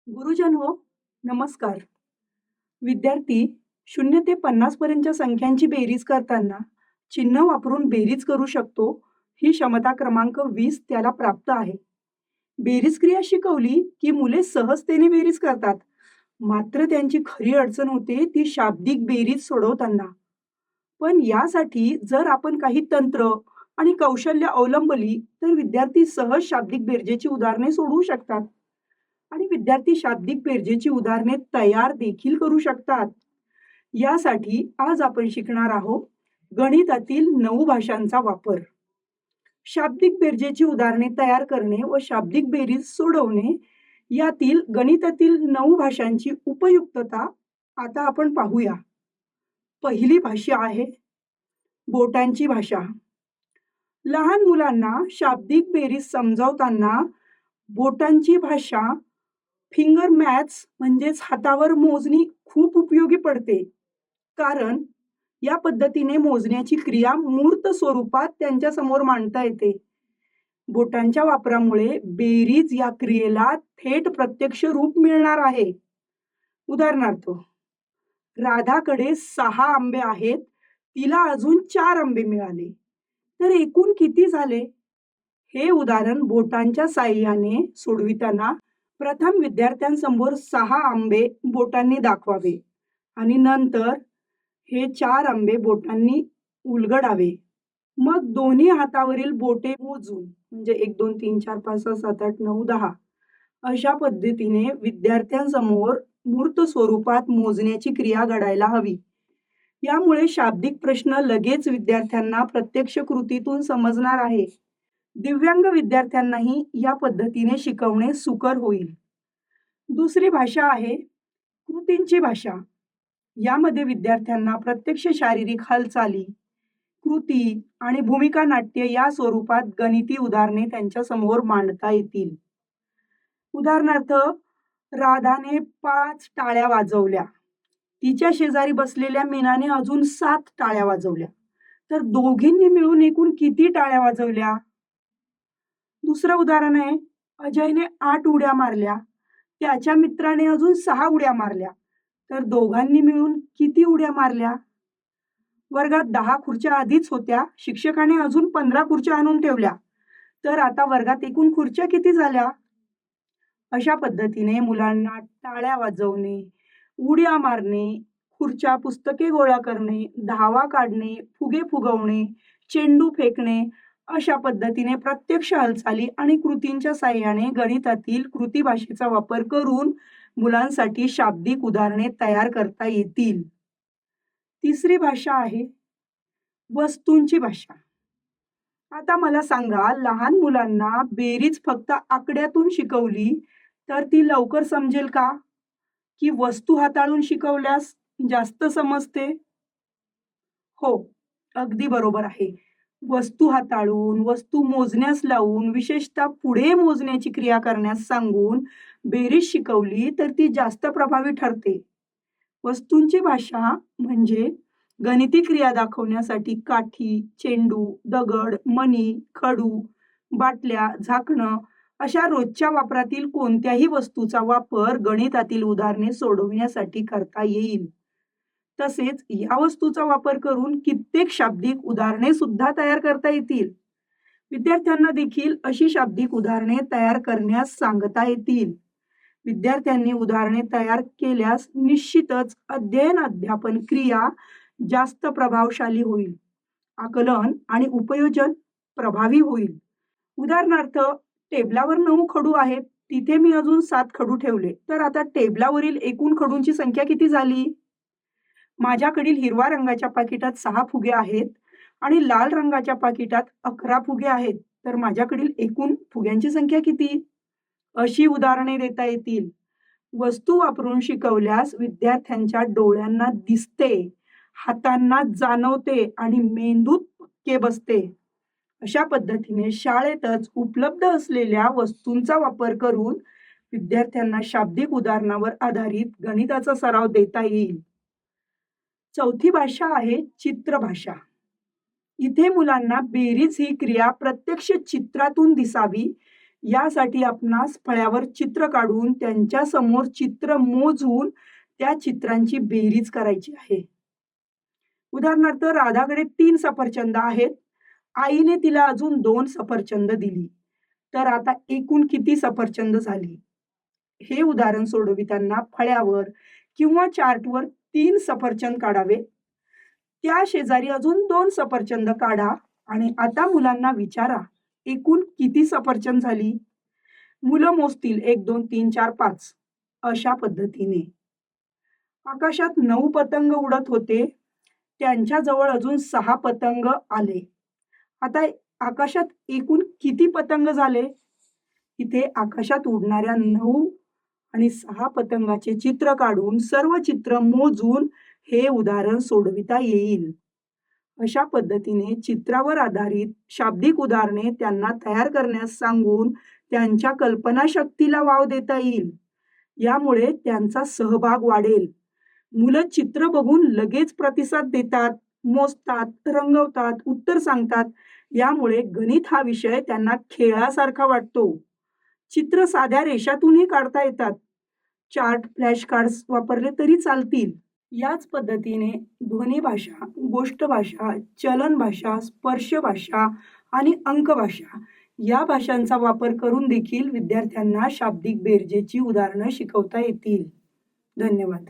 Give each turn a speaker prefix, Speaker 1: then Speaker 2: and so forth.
Speaker 1: गुरुजन हो, नमस्कार. विद्यार्थी 0 ते 50 पर्यंतच्या संख्यांची बेरीज करताना चिन्ह वापरून बेरीज करू शकतो. ही क्षमता क्रमांक 20 त्याला प्राप्त आहे. बेरीज क्रिया शिकवली की मुले सहजतेने बेरीज करतात. मात्र त्यांची खरी अडचण होते ती शाब्दिक बेरीज सोडवताना. पण यासाठी जर आपण काही तंत्र आणि कौशल्य अवलंबली तर विद्यार्थी सहज शाब्दिक बेरजेची उदाहरणे सोडवू शकतात. आणि विद्यार्थी शाब्दिक बेरजेची उदाहरणे तयार देखील करू शकतात. यासाठी आज आपण शिकणार आहोत गणितातील 9 भाषांचा वापर. शाब्दिक बेरजेची उदाहरणे तयार करणे व शाब्दिक बेरीज सोडवणे यातील गणितातील 9 भाषांची उपयुक्तता आता आपण पाहूया. पहिली भाषा आहे बोटांची भाषा. लहान मुलांना शाब्दिक बेरीज समजावताना बोटांची भाषा फिंगर मॅथ्स म्हणजेच हातावर मोजणी खूप उपयोगी पडते. कारण या पद्धतीने मोजण्याची क्रिया मूर्त स्वरूपात त्यांच्या समोर मांडता येते. बोटांच्या वापरामुळे बेरीज या क्रियेला थेट प्रत्यक्ष रूप मिळणार आहे. उदाहरणार्थ, राधाकडे 6 आंबे आहेत, तिला अजून 4 आंबे मिळाले. तर एकूण किती झाले? हे उदाहरण बोटांच्या साहाय्याने सोडविताना प्रथम विद्यार्थ्यांसमोर 6 आंबे बोटांनी दाखवावे आणि नंतर हे 4 आंबे बोटांनी उलगडावे. मग दोन्ही हातावरील बोटे मोजून म्हणजे 1 2 3 4 5 6 7 8 9 10 अशा पद्धतीने विद्यार्थ्यांसमोर मूर्त स्वरूपात मोजण्याची क्रिया घडायला हवी. यामुळे शाब्दिक प्रश्न लगेच विद्यार्थ्यांना प्रत्यक्ष कृतीतून समजणार आहे. दिव्यांग विद्यार्थ्यांनाही या पद्धतीने शिकवणे सुकर होईल. दुसरी भाषा आहे कृतींची भाषा. यामध्ये विद्यार्थ्यांना प्रत्यक्ष शारीरिक हालचाली, कृती आणि भूमिका नाट्य या स्वरूपात गणिती उदाहरणे त्यांच्या समोर मांडता येतील. उदाहरणार्थ, राधाने 5 टाळ्या वाजवल्या. तिच्या शेजारी बसलेल्या मीनाने अजून 7 टाळ्या वाजवल्या. तर दोघींनी मिळून एकूण किती टाळ्या वाजवल्या? दुसरं उदाहरण आहे, अजयने 8 उड्या मारल्या. त्याच्या मित्राने अजून 6 उड्या मारल्या. तर दोघांनी मिळून किती उड्या मारल्या? वर्गात 10 खुर्च्या आधीच होत्या. शिक्षकाने अजून 15 खुर्च्या आणून ठेवल्या. तर आता वर्गात एकूण खुर्च्या किती झाल्या? अशा पद्धतीने मुलांना टाळ्या वाजवणे, उड्या मारणे, खुर्च्या पुस्तके गोळा करणे, धावा काढणे, फुगे फुगवणे, चेंडू फेकणे अशा पद्धतीने प्रत्यक्ष हालचाली आणि कृतींच्या साहाय्याने गणितातील कृती भाषेचा वापर करून मुलांसाठी शाब्दिक उदाहरणे तयार करता येतील. तिसरी भाषा आहे वस्तूंची भाषा. आता मला सांगा, लहान मुलांना बेरीज फक्त आकड्यातून शिकवली तर ती लवकर समजेल का? की वस्तू हाताळून शिकवल्यास जास्त समजते? हो, अगदी बरोबर आहे. वस्तू हाताळून, वस्तू मोजण्यास लावून, विशेषतः पुढे मोजण्याची क्रिया करण्यास सांगून बेरीज शिकवली तर ती जास्त प्रभावी ठरते. वस्तूंची भाषा म्हणजे गणिती क्रिया दाखवण्यासाठी काठी, चेंडू, दगड, मणी, खडू, बाटल्या, झाकणं अशा रोजच्या वापरातील कोणत्याही वस्तूचा वापर गणितातील उदाहरणे सोडवण्यासाठी करता येईल. तसेच या वस्तूचा वापर करून कित्येक शाब्दिक उदाहरणे सुद्धा तयार करता येतील. विद्यार्थ्यांना देखील अशी शाब्दिक उदाहरणे तयार करण्यास सांगता येतील. विद्यार्थ्यांनी उदाहरणे तयार केल्यास निश्चितच अध्ययन अध्यापन क्रिया जास्त प्रभावशाली होईल. आकलन आणि उपयोजन प्रभावी होईल. उदाहरणार्थ, टेबलावर 9 खडू आहेत, तिथे मी अजून 7 खडू ठेवले. तर आता टेबलावरील एकूण खडूंची संख्या किती झाली? माझ्याकडील हिरव्या रंगाच्या पाकिटात 6 फुगे आहेत आणि लाल रंगाच्या पाकिटात 11 फुगे आहेत. तर माझ्याकडील एकूण फुग्यांची संख्या किती? अशी उदाहरणे देता येतील. वस्तू वापरून शिकवल्यास विद्यार्थ्यांच्या डोळ्यांना दिसते, हातांना जाणवते आणि मेंदूत पक्के बसते. अशा पद्धतीने शाळेतच उपलब्ध असलेल्या वस्तूंचा वापर करून विद्यार्थ्यांना शाब्दिक उदाहरणावर आधारित गणिताचा सराव देता येईल. चौथी भाषा आहे चित्रभाषा. इथे मुलांना बेरीज ही क्रिया प्रत्यक्ष चित्रातून दिसावी यासाठी आपणास फळ्यावर चित्र काढून त्यांच्या समोर चित्र मोजून त्या चित्रांची बेरीज करायची आहे. उदाहरणार्थ राधाकडे 3 सफरचंद आहेत. आईने तिला अजून 2 सफरचंद दिली. तर आता एकूण किती सफरचंद झाली? हे उदाहरण सोडविताना फळ्यावर किंवा चार्टवर 3 सफरचंद काढावे. त्या शेजारी अजून 2 सफरचंद काढा आणि आता मुलांना विचारा, एकूण किती सफरचंद झाली? मुलं मोजतील 1, 2, 3, 4, 5 अशा पद्धतीने. आकाशात 9 पतंग उडत होते. त्यांच्या जवळ अजून 6 पतंग आले. आता आकाशात एकूण किती पतंग झाले? इथे आकाशात उडणाऱ्या 9 आणि 6 पतंगाचे चित्र काढून सर्व चित्र मोजून हे उदाहरण सोडविता येईल. अशा पद्धतीने चित्रावर आधारित शाब्दिक उदाहरणे त्यांना तयार करण्यास सांगून त्यांच्या कल्पनाशक्तीला वाव देता येईल. यामुळे त्यांचा सहभाग वाढेल. मुलं चित्र बघून लगेच प्रतिसाद देतात, मोजतात, रंगवतात, उत्तर सांगतात. यामुळे गणित हा विषय त्यांना खेळासारखा वाटतो. चित्र साध्या रेषातूनही काढता येतात. चार्ट, फ्लॅश कार्ड्स वापरले तरी चालतील. याच पद्धतीने ध्वनी भाषा, गोष्ट भाषा, चलन भाषा, स्पर्श भाषा आणि अंक भाषा या भाषांचा वापर करून देखील विद्यार्थ्यांना शाब्दिक बेरजेची उदाहरणं शिकवता येतील. धन्यवाद.